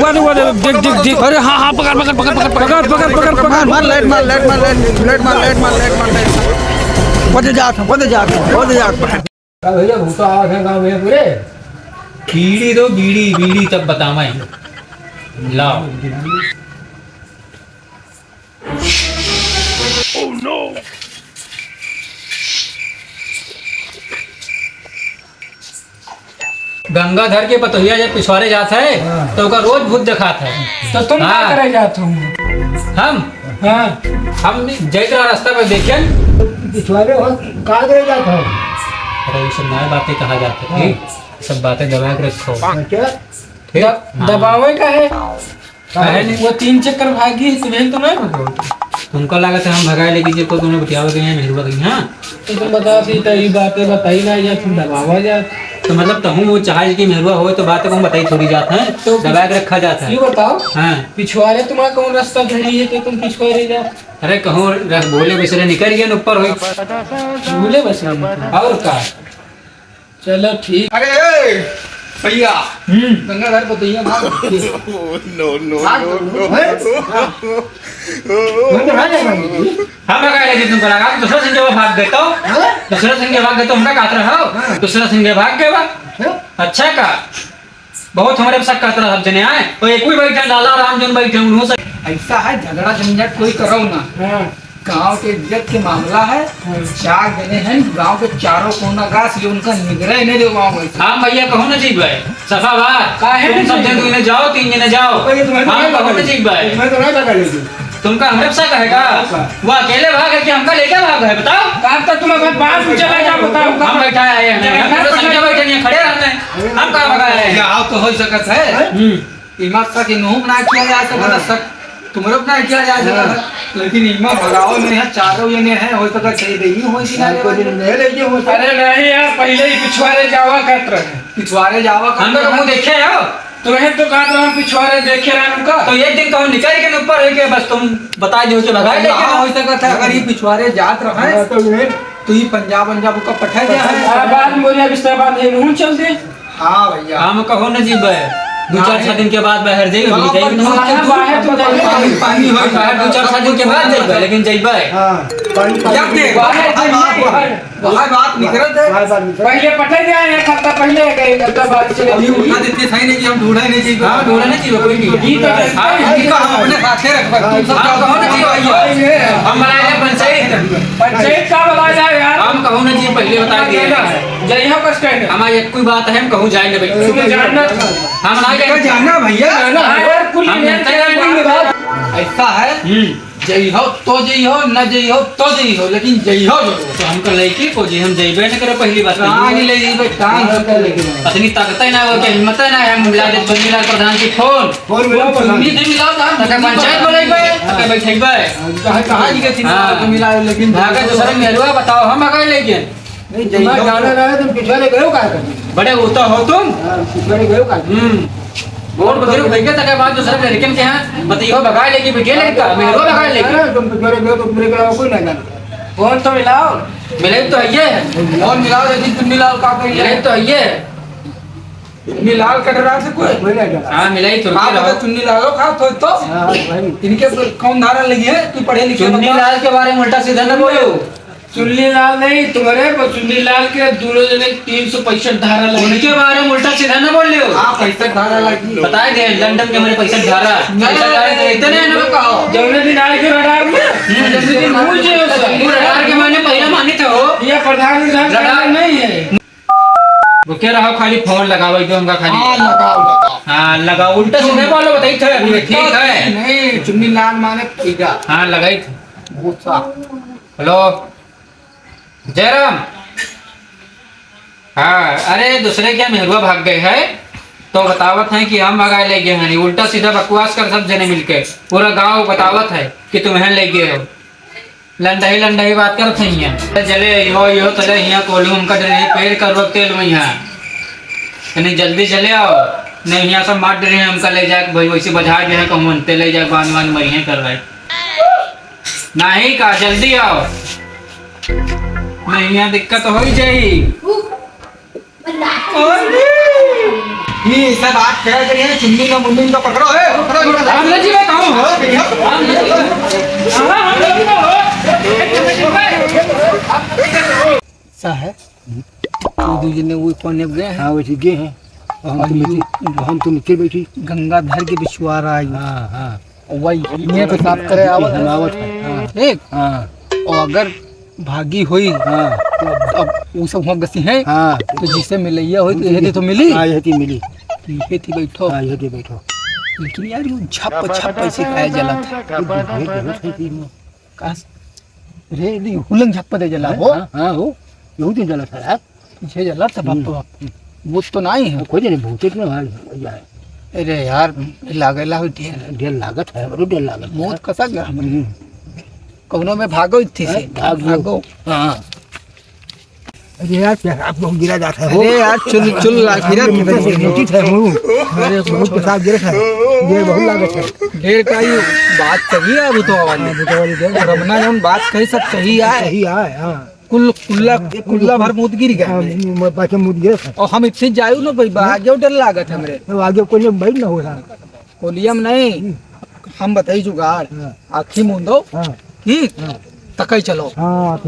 देख देख देख। अरे हाँ हाँ, पकड़ पकड़ पकड़ पकड़ पकड़ पकड़ पकड़ पकड़। मार लाइट मार लाइट मार लाइट लाइट मार लाइट मार लाइट मार लाइट। पहुंच जात भैया भूसा आवाज है गाँव में पूरे। बीड़ी दो, बीड़ी बीड़ी तब बतावा लाओ। गंगाधर के पतोहिया जब पिछवाड़े जाता है तो ओका रोज भूत दिखात है। तो तुम क्या हाँ। करे जाते हो? हम हाँ जैसा रास्ता पर देखें पिछवाड़े हो कहाँ करे जाते हो? अरे ये सब नया बातें कहा जाता है, सब बातें दबा के रखो। क्या ठीक? दबावे का है? है नहीं। वो 3 चक्कर भागी तुम्हें तो नहीं पता। तुमको लगा था हम भगाए लेके जे को तुमने बतियावा गए हैं मेहरबा गई। हाँ तो तुम बता सी तो ये बातें बताई ना या तुम दबावा जा। तो मतलब तहु वो चाहे कि मेहरबा हो तो बातें को बताई थोड़ी जाता है, तो दबा के रखा जाता ये है। बताओ हाँ पिछवाड़े तुम्हारा कौन रास्ता झड़ी है कि तुम पिछवाड़े जा? अरे कहूँ बोले बिसरे निकल गए ऊपर हुई भूले बस और का। चलो ठीक। अरे भैया गंगाधर पतोहिया मार हम भगाए लेके तुमको लगा दूसरा संगे भाग गए तो दूसरा संगे भाग गए तो हमका कात रहो दूसरा संगे भाग गए बा। अच्छा का बहुत हमारे साथ कहते रहा सब जने आए तो एक ही बैठे लाला राम जन बैठे उन्हों से ऐसा है झगड़ा झंझट कोई करो ना। गांव के इज्जत के मामला है। 4 जने हैं गांव के चारों कोना गाछ जो उनका निगरान नहीं दे गांव में। हाँ भैया कहो ना जी भाई सफा बात तुम सब जन 2 जने जाओ 3 जने जाओ। हाँ कहो ना जी भाई मैं तो नहीं लगा लेगी। तुमका हमरे से कहेगा वो अकेले भाग है कि हमका लेके भाग है बताओ। कब तक तुम्हारे घर बाहर में चला जा बताओ। हम बैठा आए हैं हम पूरे संगे बैठे नहीं खड़े रहते हैं हम कहाँ भगाए हैं। क्या तो हो सकत है इमा तक इनहु ना किया जा सकता सक तुम्हारे ना किया जा सकता लेकिन इमा भगाओ में है चारों जने हैं हो सकता सही रही हो कि ना कोई दिन नहीं लेके हो। अरे नहीं यार पहले ही पिछवाड़े जावा कहते रहे। पिछवाड़े जावा हम तो मुँह देखे हो तुम्हें तो कहते रहे पिछवाड़े देखे रहे उनका। तो एक दिन कहूँ निकल के ऊपर है के बस तुम बता दो कि भगाए लेके हो सकता है अगर ये पिछवाड़े जात रहे तो ये पंजाब का पठा गया है। बाद बोलिया बिस्तर बाद नहीं चल दे। हाँ भैया हम कहो न जी 2-4 दिन के बाद बाहर जाइए पानी हो बाहर 2-4 दिन के बाद जाइए लेकिन जाइए बात निकलत है। पहले पठे जाए खाता पहले गए करता बात से अभी उठा देते सही नहीं कि हम ढूंढा नहीं चाहिए। हाँ ढूंढा नहीं चाहिए कोई नहीं ये तो हम अपने साथे रखबा तुम सब हम कहो न जी भैया हम बनाए पंचायत का बुला जाए यार। हम कहो न जी पहले बता दिए जय हो कष्ट है हमारी एक कोई बात है हम कहूँ जाएंगे भाई तुम्हें जानना हम ना क्या जानना भैया यार कुल हम जानते हैं ऐसा है जई हो तो जई हो न जई हो तो जई हो लेकिन जई हो जरूर। तो हमको लड़की को जी हम जइबे न करे पहली बात कहाँ नहीं ले जाइए कहाँ सबको लेके अतनी ताकत ही ना हो के हिम्मत ही ना है हम मिला दे चुनीलाल प्रधान की फोन सुनी दे मिलाओ जान तक पंचायत बोलेबे तक बैठेबे कहाँ जी के थी तो मिला लेकिन भागा दूसरा मेहरुआ बताओ हम आगे लेकिन नहीं जई हो जाना रहे तुम पिछवाड़े गए का करने बड़े वो तो हो तुम पिछवाड़े गए का बहुत बुजुर्ग भैया तक बाद दूसरा लड़कन के यहाँ बताइयो भगा लेके बैठे लेके मेहरुआ भगा लेके तुम पिछवाड़े गए तो मेरे को कोई ना जाना। फोन तो मिलाओ मिले तो ये है और मिलाओ लेकिन चुन्नी लाल का कही मिले तो ये चुन्नी लाल का डरा से कोई हाँ मिलाई तो आप अगर चुन्नी लालो खा तो इनके कौन धारा लगी है तू पढ़े लिखे चुन्नीलाल के बारे में उल्टा सीधा न बोलो। चुन्नी लाल नहीं तुम्हारे चुन्नी लाल के दोनों जने 365 धारा लगी। उनके बारे में उल्टा सीधा न बोल लियो। आप पैसा धारा लगी बताए दे लंदन के मेरे पैसा धारा इतने न कहो जौने दिन आए थे रडार में जैसे दिन भूल जे रडार के माने पहले माने थे हो ये प्रधान रडार नहीं है। वो कह रहा खाली फोन लगाओ जो हमका खाली हाँ लगाओ हाँ लगाओ उल्टा सीधे बोलो बताई थे अभी ठीक है नहीं चुन्नी लाल माने पैगा हाँ लगाई थी। गुस्सा हेलो जयराम हाँ अरे दूसरे क्या मेहरुआ भाग गए है तो बतावत है कि हम भगा ले गए हैं उल्टा सीधा बकवास कर सब जने मिलके पूरा गांव बतावत है कि तुम्हें ले गए हो लंडाई लंडाई बात करत है यहाँ जले यो तले यहाँ कोलूम का डरे पेड़ कर वक्त तेल में यहाँ यानी जल्दी चले आओ नहीं यहाँ सब मार डरे हमका ले जाए भाई वैसे बजा जो है कहूँ मनते ले जाए बांध बांध मरिए कर रहे नहीं का जल्दी आओ नहीं यहाँ दिक्कत हो ही जाएगी ये सब बात क्या करिए चुन्नी का मुन्नी का पकड़ो है पकड़ो हम ले जी मैं कहूं हम ले जी हम ले सा है दीदी ने वो कोने गए हैं। हाँ वैसे गए हैं हम तो नीचे बैठी गंगाधर के बिछुआरा आई। हाँ हाँ वही मैं तो साफ करे आवत है ठीक। हाँ और अगर भागी हुई हाँ तो अब वो सब हम गसी हैं। हाँ तो जिसे मिलैया हुई तो यही तो मिली। हाँ यही मिली ये थी बैठो। हाँ यही बैठो लेकिन यार ये झप झप पैसे खाया जला काश रे दी हुलंग झप दे जला हो। हाँ हो यही दिन जला था यार पीछे जला था बाप वो तो नहीं है कोई नहीं भूतिक में भाई। अरे यार लागेला हो ढेर लागत है बड़ी ढेर लागत मौत कसा गया कौनो में भागो थी से भागो। हाँ अरे यार आप लोग गिरा जाता है। अरे यार चुल चुल गिरा नोटिस है अरे बहुत पेशाब गिरा है ये बहुत लागत है ढेर का ये बात सही है भूतवा वाली रमना जौन बात कही सब सही है। हाँ कुल्ला भर मुद गिर गया बाकी मुद गिरा और हम इतने जायू ना भाई आगे डर लागत है मेरे आगे कोई बैठ ना हो रहा कोलियम नहीं हम बताई जुगाड़ आखी मुंदो ठीक तकई चलो। हाँ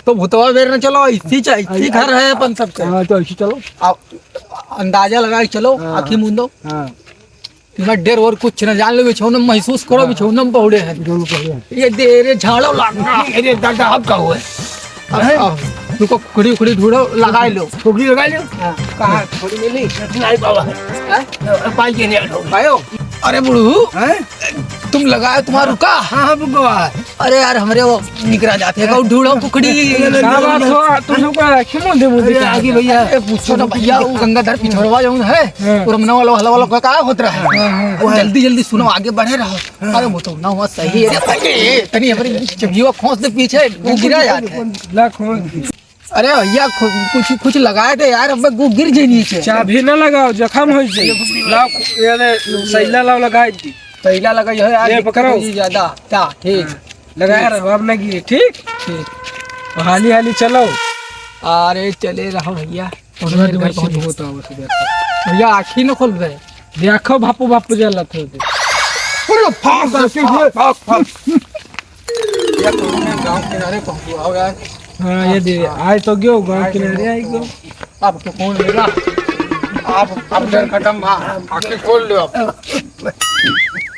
तो भूतवा बेर न चलो इसी चाहिए घर है अपन सब तो ऐसी चलो अंदाजा लगा के चलो आखी मुंदो। तुम्हारा डेर और कुछ न जान लो बिछौना महसूस करो बिछौना में पौड़े हैं ये देरे झाड़ो लगना अरे दादा अब का हुआ तुमको खुड़ी खुड़ी ढूंढो लगा लो खुड़ी लगा लो। कहाँ खुड़ी मिली नहीं बाबा पाई के नहीं पायो। अरे बुढ़ू तुम लगाए तुम्हारा रुका। हाँ हाँ अरे यार हमारे वो निकला जाते हैं ढूंढो कुकड़ी आगे भैया पूछो ना भैया वो गंगाधर पिछड़वा जो है रमना वाला हला वाला क्या होत रहा है वो जल्दी जल्दी सुनो आगे बढ़े रहो। अरे वो तो ना हुआ सही है तनी हमारी चबिया खोस दे पीछे वो गिरा जाते। अरे भैया कुछ लगाए थे यार अब वो गिर जाए नीचे। चाबी ना लगाओ जखम हो जाए लाओ ये सैला लाओ लगाए दी पहला लगा है यार ये पकड़ो ज्यादा क्या ठीक लगाया रहो अब ना गिरे ठीक ठीक हाली हाली चलो। अरे चले रहो भैया भैया आखी न खोल रहे देखो बापू बापू जला थे गाँव किनारे पहुँचो यार। हाँ ये दे आज तो गयो गाँव किनारे आई गयो अब तो कौन लेगा आप डर खत्म आखिर खोल लो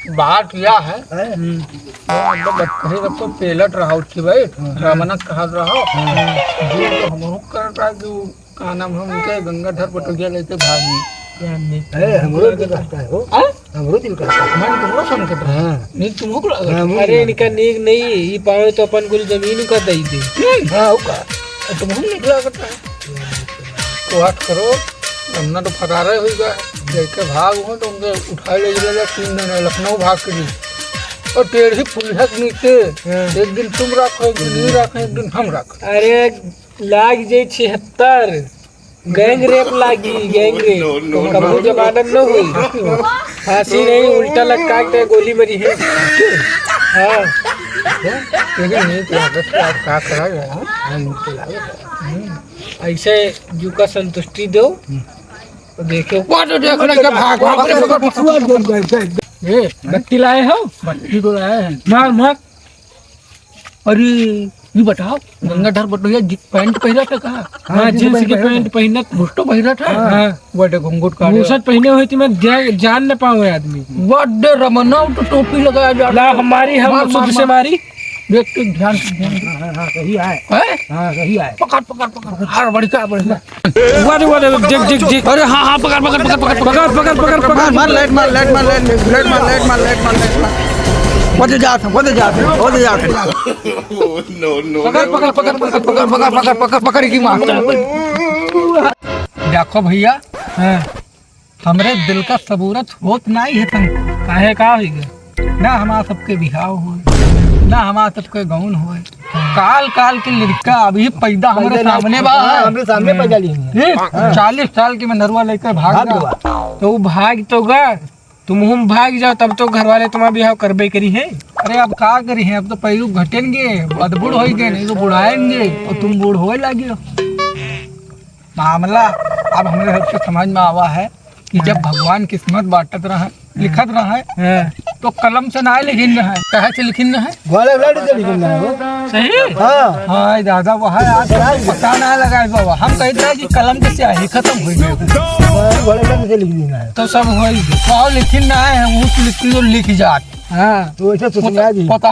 बात क्या है तो पेलट रहा उठी भाई रमनक कहा रहा हम कर रहा कि का नाम हम उनके गंगाधर पटोगिया लेते भागी हमरो दिल करता है वो हमरो दिल करता है मन तुमको सुन कर रहा है नहीं तुमको अरे इनका नीक नहीं ये पावे तो अपन कुल जमीन का दई दे। हाँ होगा तुम हम निकला करता है तो हट करो हमने तो फटारे होगा लेके भाग हो तो उनके उठा ले जाएगा 3 दिन लखनऊ भाग के लिए और टेढ़ी फुलहक नीचे एक दिन तुम रखो एक दिन नहीं रखो एक दिन हम रखो। अरे लाग जाए 76 गैंग रेप लागी गैंग रेप कबू जमानत न हुई फांसी नहीं उल्टा लटका के गोली मरी है। हाँ लेकिन नहीं लागत क्या करा गया ऐसे जू का संतुष्टि दो तो देखो देखने के भाग ये बत्ती लाए हो बत्ती को लाए हैं मार मार। अरे ये बताओ गंगाधर पटोगिया पैंट पहना था कहा। हाँ जींस की पैंट पहना बुष्टो पहना था। हाँ बड़े घुंघट का मुसट पहने हुए थी मैं जान न पाऊँ आदमी बड़े रमना तो टोपी लगाया जा हमारी हम शुद्ध से मारी देख के ध्यान हाँ सही है हाँ सही है पकड़ पकड़ पकड़ हर बढ़िया बढ़िया अरे हाँ हाँ पकड़ पकड़ पकड़ पकड़ पकड़ पकड़ पकड़ पकड़ मार लेट मार लेट मार लेट लेट मार लेट मार लेट मार लेट मार पकड़ पकड़ की मार देखो भैया हमरे दिल का सबूरत होत नहीं है तंग काहे का हो गया ना हमारा सबके बिहाव हो ना हमारा सबके गौन हो काल काल के लड़का अभी पैदा हमारे सामने हमरे सामने पैदा लिए 40 साल की मैं नरवा लेकर भाग गया तो वो भाग तो गए तुम भाग जाओ तब तो घर वाले तुम्हारा बिहाव करबे करी है। अरे अब क्या करी है अब तो पहलू घटेंगे बदबूढ़ हो गए नहीं तो बुढ़ाएंगे और तुम बूढ़ हो लगे मामला अब हमारे सबसे समझ में आवा है कि जब भगवान किस्मत बांटत रहे लिखत रहे तो कलम से ना लिखिन रहे, कहे से लिखिन रहे सही हाँ दादा वहाँ आज पता ना लगा बाबा, हम कहते रहे कि कलम के स्याही खत्म हो गई तो सब हो लिखिन ना है, उस लिखी तो लिख जात हाँ पता